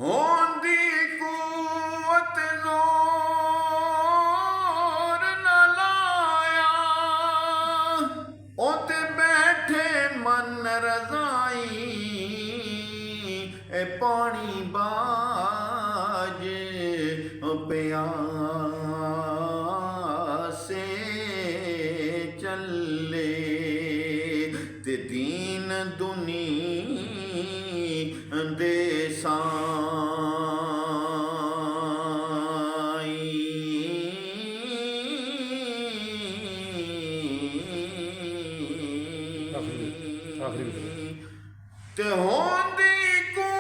होंदी कुवत जोर न लाया, ओते बैठे मन रजाई, ए पानी बाजे प्यासे चले, ते दीन दुनी दे साई। ते होंदी कुवत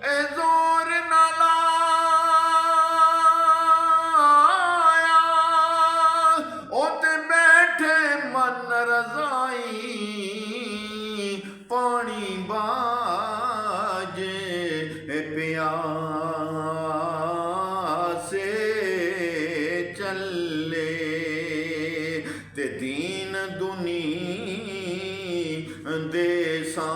ए जोर न लाया, ओते बैठे मन रजाई, पानी बाजे प्यासे चले, ते दीन दुनी दे सा